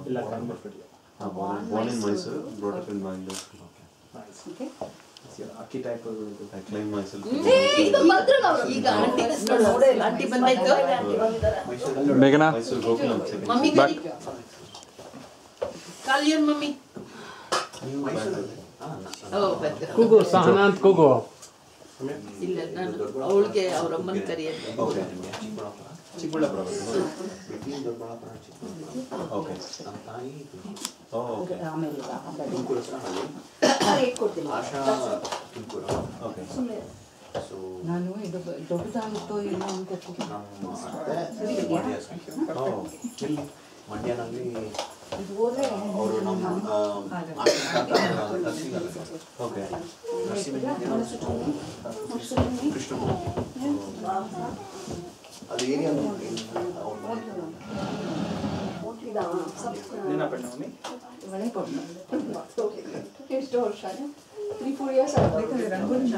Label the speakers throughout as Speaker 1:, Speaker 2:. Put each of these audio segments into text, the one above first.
Speaker 1: ಇಲ್ಲ Kanpur.
Speaker 2: Born in Mysore, brought up in Bangalore.
Speaker 1: Nice. Okay. Archetypal.
Speaker 2: I claim myself.
Speaker 3: ಈಗ aunty ಬಂದಾಯ್ತು.
Speaker 4: ಮೇಘನಾ
Speaker 3: mummy call your mummy.
Speaker 5: ಕೂಗು ಸಹನಾ ಅಂತ ಕೂಗು.
Speaker 3: ಇಲ್ಲ ನಾನು ಅವಳಿಗೆ ಅವ್ರ ಅಮ್ಮನ ಕರೆಯೋದು.
Speaker 2: Okay. Chikkaballapur. Okay. Oh, okay. Tumakuru ಆಶಾ ತುಮಕೂರು. Okay. So
Speaker 6: ನಾನು ಇದು ದೊಡ್ಡದಾಗಿತ್ತು ಏನೋ ಅಂತ
Speaker 2: ನಮ್ಮ ಅತ್ತೆ ಮಂಡ್ಯನಲ್ಲಿ
Speaker 6: ಇದು ಹೋದ್ರೆ
Speaker 2: ಅವರು ನಮ್ಮ ಓಕೆ ಕೃಷ್ಣ ಅದು ಏರಿಯಾ
Speaker 6: ಎಷ್ಟು ವರ್ಷ 3-4 years ಆಗುತ್ತೆ ರಂಗೋಲಿನ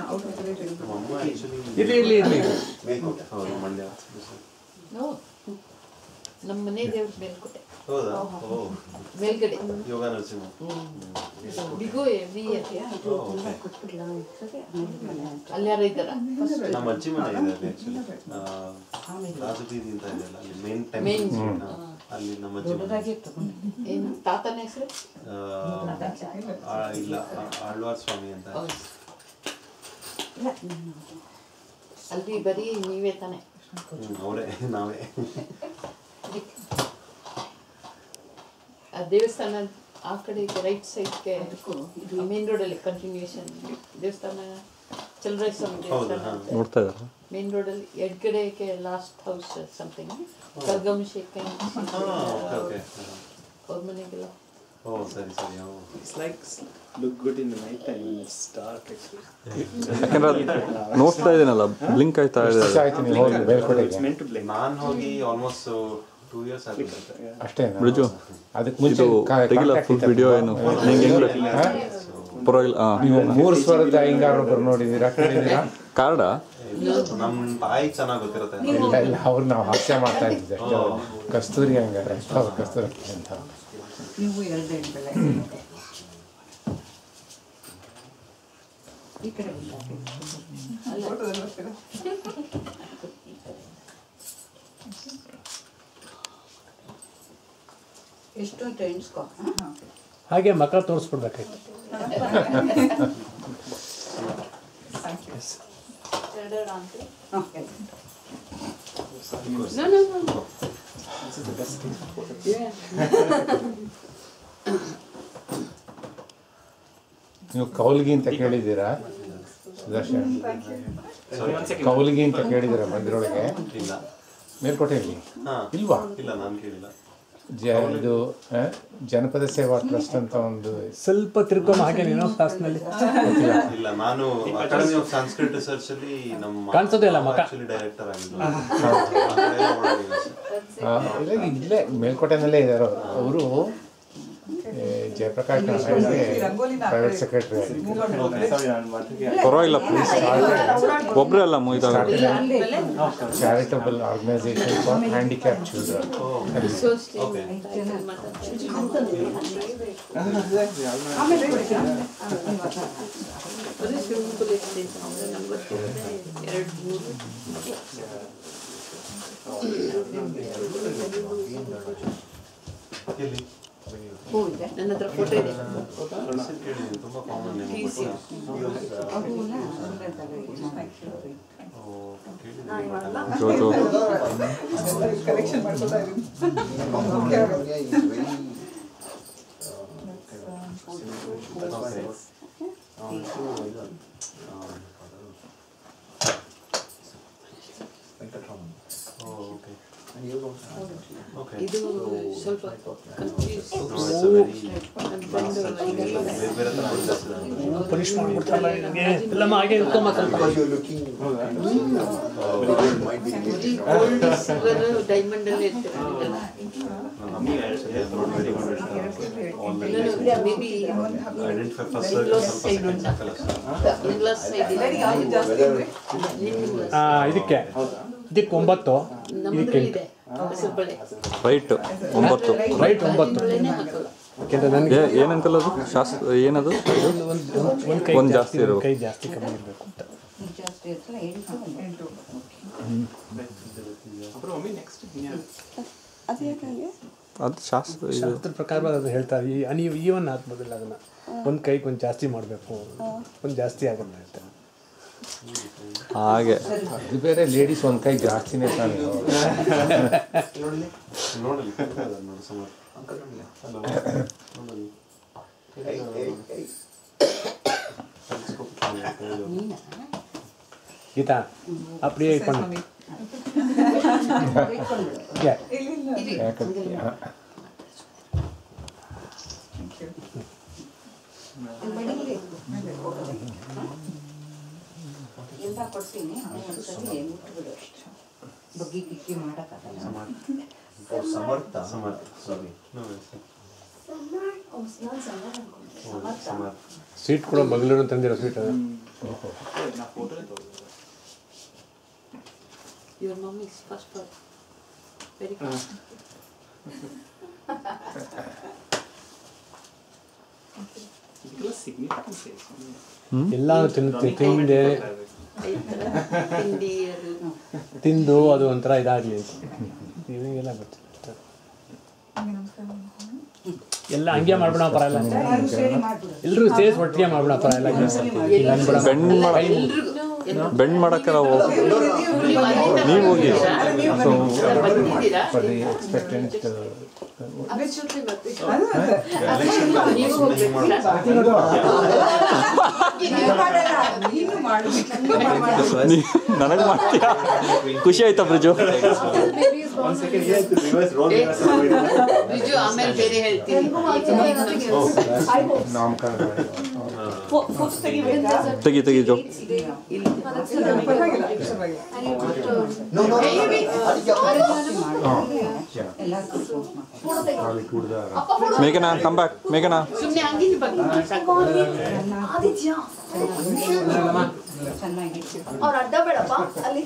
Speaker 5: ಇರ್ಲಿ
Speaker 2: ಮೇಲ್ಕೋಟೆ ಹೌದು ಮಂಡ್ಯ
Speaker 3: ನಮ್ಮ ಮನೆ ದೇವ್ರ ಮೇಲ್ಕೋಟೆ.
Speaker 2: ಹೌದಾ ಓ
Speaker 3: ಮೇಲ್ಗಡೆ
Speaker 2: ಯೋಗ ನರಸಿಂಹ
Speaker 3: ಬಿಗೋ ಎವ್ರಿ ಇಯರ್ ಅಲ್ಲಿ ಯಾರು ಇದ್ದಾರ?
Speaker 2: ನಮ್ಮ ಅಜ್ಜಿ ಮನೆ ಇದೆ ಅಲ್ಲಿ ಆಕ್ಚುಲಿ ರಾಜಬೀದಿ ಅಂತ ಇದೆ ಅಲ್ಲಿ ಮೇನ್ ಟೆಂಪಲ್ ಅಲ್ಲಿ ನಮ್ಮ ಅಜ್ಜಿ ಮನೆ.
Speaker 3: ಏನು ತಾತನ ಹೆಸರು?
Speaker 2: ಇಲ್ಲ ಆಳ್ವಾರ್ ಸ್ವಾಮಿ ಅಂತ.
Speaker 3: ಅಲ್ಲಿ ಬರೀ ನೀವೇ ತಾನೆ?
Speaker 2: ಅವರೇ ನಾವೇ.
Speaker 3: ಆ ದೇವಸ್ಥಾನ ಆ ಕಡೆ ರೈಟ್ ಸೈಡ್ಗೆ ಮೇನ್ ರೋಡಲ್ಲಿ ಕಂಟಿನ್ಯೂಷನ್ ದೇವಸ್ಥಾನ ಚಲರಾಯ ಸ್ವಾಮಿ ದೇವಸ್ಥಾನ
Speaker 4: ನೋಡ್ತಾ ಇದ್ದಾರೆ
Speaker 3: ಮೇನ್ ರೋಡಲ್ಲಿ ಎಡ್ಗಡೆಗೆ ಲಾಸ್ಟ್ ಹೌಸ್ ಸಮಥಿಂಗ್ ಕರ್ಗಮ್ ಶೇಖ್ ಅವ್ರ ಮನೆಗೆಲ್ಲ.
Speaker 2: ಓ ಸರಿ ಸರಿ.
Speaker 1: It's like look good in the night time when it's dark actually.
Speaker 4: ಯಾಕಂದ್ರೆ ನೋಡ್ತಾ ಇದ್ದೀನಲ್ಲ ಬ್ಲಿಂಕ್ ಆಯ್ತಾ ಇದೆ.
Speaker 1: It's meant to blink.
Speaker 2: ನಾನು ಹೋಗಿ ಆಲ್ಮೋಸ್ಟ್ 2 years ಆಗಿದೆ
Speaker 7: ಅಷ್ಟೇ.
Speaker 4: ಬ್ರಿಜು
Speaker 7: ಅದಕ್ಕೆ ಮುಂಚೆ
Speaker 4: ತೆಗಿಲ್ಲ ಫುಲ್ ವಿಡಿಯೋ ಏನು ಹೆಂಗೆ ಪರವಾಗಿಲ್ಲ.
Speaker 7: ನೀವು 3 ಸ್ವರದ ಹಿಂಗಾರೊಬ್ಬರು ನೋಡಿದ್ದೀರಾ ಕೇಳಿದ್ದೀರಾ?
Speaker 4: ಕಾರ್ಡ
Speaker 2: ನಮ್ಮ ತಾಯಿ ಚೆನ್ನಾಗಿ ಗೊತ್ತಿರುತ್ತೆ.
Speaker 7: ಇಲ್ಲ ಅವ್ರು ನಾವು ಹಾಸ್ಯ ಮಾಡ್ತಾ ಇದ್ದೆ ಕಸ್ತೂರಿ ಹಂಗಾರೆ ಕಸ್ತೂರಿ ಅಂತ.
Speaker 6: ನೀವು ಎರಡು ಬೆಲೆ ಈ ಕಡೆ ಎಷ್ಟು ಅಂತ ಎಣಿಸ್ಕೊ.
Speaker 5: ಹಾಗೆ ಮಕ್ಕ ತೋರಿಸ್ಬಿಡ್ಬೇಕಾಯ್ತು.
Speaker 1: This is the best case for photos.
Speaker 3: Yeah.
Speaker 7: ನೀವು ಕೌಲ್ಗಿ ಅಂತ ಕೇಳಿದ್ದೀರಾ ಸುದರ್ಶನ್? ಕೌಲ್ಗಿ ಅಂತ ಕೇಳಿದ್ದೀರಾ ಮಂದಿರೊಳಗೆ?
Speaker 2: ಇಲ್ಲ.
Speaker 7: ಮೇಲ್ಕೋಟೆಯಲ್ಲಿ ಇಲ್ವಾ?
Speaker 2: ಇಲ್ಲ ನಾನು ಕೇಳಿಲ್ಲ.
Speaker 7: ಇದು ಜನಪದ ಸೇವಾ ಟ್ರಸ್ಟ್ ಅಂತ ಒಂದು
Speaker 5: ಸ್ವಲ್ಪ ತಿರ್ಕೊಂಡ್ ಹಾಗೆ ನೀನು ಕ್ಲಾಸ್ನಲ್ಲಿ
Speaker 2: ಇಲ್ಲ. ನಾನು ಅಕಾಡೆಮಿ ಆಫ್ ಸಂಸ್ಕೃತ್ ರಿಸರ್ಚ್ ಅಲ್ಲಿ ನಮ್ಮ
Speaker 5: ಕಾಣಿಸೋದೇ ಇಲ್ಲ ಮಕ್ಕ
Speaker 2: ಆಕ್ಚುಲಿ ಡೈರೆಕ್ಟರ್ ಆಗಿದ್ದು.
Speaker 7: ಇಲ್ಲೇ ಮೇಲ್ಕೋಟೆನಲ್ಲೇ ಇದ್ದಾರೆ ಅವರು. Jayaprakash private secretary.
Speaker 4: ಪರವಾಗಿಲ್ಲ ಪ್ಲೀಸ್ ಒಬ್ಬರೇ ಅಲ್ಲ
Speaker 7: charitable organisation for handicap children.
Speaker 3: ನನ್ನ ಹತ್ರ ಫೋಟೋ ಇದೆ.
Speaker 2: ತುಂಬಾ ಕಾಮನ್
Speaker 6: ಕಲೆಕ್ಷನ್ ಮಾಡ್ಕೊಳ್ತಾ ಇದ್ದೀನಿ.
Speaker 3: ಇದು ಸ್ವಲ್ಪ
Speaker 5: ಪನಿಷ್ ಮಾಡ್ಬಿಡ್ತಾರಲ್ಲ ಎಲ್ಲಮ್ಮ ಹಾಗೆ ಇಟ್ಕೊಂಬ ಸ್ವಲ್ಪ.
Speaker 3: ಡೈಮಂಡ್ ಅಲ್ಲಿ
Speaker 5: ಇದಕ್ಕೆ 9 ಇದಕ್ಕೆ
Speaker 3: ಹೆಸರುಬೇಳೆ
Speaker 4: ರೈಟ್ 9.
Speaker 5: ರೈಟ್ 9.
Speaker 3: ಬೇಳೆನೇ ಹಾಕಲ್ಲ.
Speaker 5: ಯಾಕೆಂದ್ರೆ ನನಗೆ
Speaker 4: ಏನಂಕಲ್ ಅದು ಶಾಸ್ತ್ರ ಏನದು
Speaker 5: ಒಂದು ಕೈ
Speaker 4: ಒಂದು
Speaker 5: ಜಾಸ್ತಿ
Speaker 4: ಜಾಸ್ತಿ ಇರೋ
Speaker 5: ಕೈ ಜಾಸ್ತಿ ಕಮ್ಮಿ ಇರಬೇಕು ಅಂತ.
Speaker 6: ಜಾಸ್ತಿ ಇರ್ತಲ್ಲ 8.
Speaker 1: அப்புறம் ಒಮ್ಮೆ ನೆಕ್ಸ್ಟ್
Speaker 4: ಅದು ಶಾಸ್ತ್ರ ಇದು
Speaker 5: ಶಾಸ್ತ್ರ ಪ್ರಕಾರ ಅದು ಹೇಳ್ತಾರೆ ನೀವು ಈವನ್ ಹಾಕ್ಬೋದಿಲ್ಲ ಅದನ್ನ ಒಂದು ಕೈಗೆ ಒಂದು ಜಾಸ್ತಿ ಮಾಡಬೇಕು ಒಂದು ಜಾಸ್ತಿ ಆಗುತ್ತೆ ಅಂತ.
Speaker 4: ಹಾಗೆ
Speaker 7: ಅದು ಬೇರೆ ಲೇಡೀಸ್ ಒಂದು ಕೈ ಜಾಸ್ತಿನೇ ತಾನೆ.
Speaker 2: ನೋಡಲಿ ನೋಡಿ ಸುಮಾರು
Speaker 5: ಗೀತಾ அப்படியே பண்ணு.
Speaker 6: ಎಲ್ಲ ಕೊಡ್ತೀನಿ ಬಗ್ಗಿ ಗಿಕ್ಕಿ ಮಾಡೋಕ್ಕಾಗಲ್ಲ.
Speaker 2: ಸಮರ್ಥ ಸಾರಿ
Speaker 5: ಸ್ವೀಟ್ ಕೂಡ ಮಗಳೂರು ತಂದಿರೋ ಸ್ವೀಟ್ ಅದು.
Speaker 1: ನಾ ಫೋಟೋನೇ ತಗೊಳ್ಳಿ.
Speaker 3: Your mom is first birth. Very fast.
Speaker 1: ಇದೆಲ್ಲ ಸಿಗ್ನಿಫಿಕೆನ್ಸ್ ಇದೆ.
Speaker 5: ಎಲ್ಲಾನು ತಿಂದೆ
Speaker 3: ತಿಂಡಿ ಅದು
Speaker 5: ತಿಂದು ಅದು ಒಂಥರ ಇದಾಗಲಿ ಅಂತ ಇವನಿಗೆಲ್ಲ ಗೊತ್ತಿಲ್ಲ. ಎಲ್ಲ ಹಂಗೆ ಮಾಡ್ಬಿಡ ಪರಲ್ಲ, ಎಲ್ಲರೂ ಸೇರಿಸಿ ಒಟ್ಟಿಗೆ ಮಾಡ್ಬಿಡ ಪರಲ್ಲ.
Speaker 4: ಬೆಂಡ್ ಮಾಡಕ್ಕೆ ನಾವು ನೀವು ಹೋಗಿ
Speaker 3: ಬಂದಿದ್ದೀರಾ?
Speaker 7: For the expectant
Speaker 3: ನೀವು ಹೋಗ್ಬೇಕು.
Speaker 4: ನನಗೆ ಮಾಡ್ತೀಯಾ? ಖುಷಿ ಆಯ್ತಾ ಬ್ರಿಜು?
Speaker 3: ಬಿಜು ಆಮೇಲೆ ಬೇರೆ ಹೇಳ್ತೀನಿ.
Speaker 7: ನಾಮಕರಣ
Speaker 4: ತೆಗಿ ಜೋ. ಮೇಘನಾ ಕಮ್ ಬ್ಯಾಕ್. ಮೇಘನಾ
Speaker 3: ಸುಮ್ಮನೆ ಹಂಗಿನ ಬಗ್ಗೆ
Speaker 6: ಚೆನ್ನಾಗಿ
Speaker 3: ಅವ್ರ ಅಡ್ಡ ಬೇಡಪ್ಪ ಅಲ್ಲಿ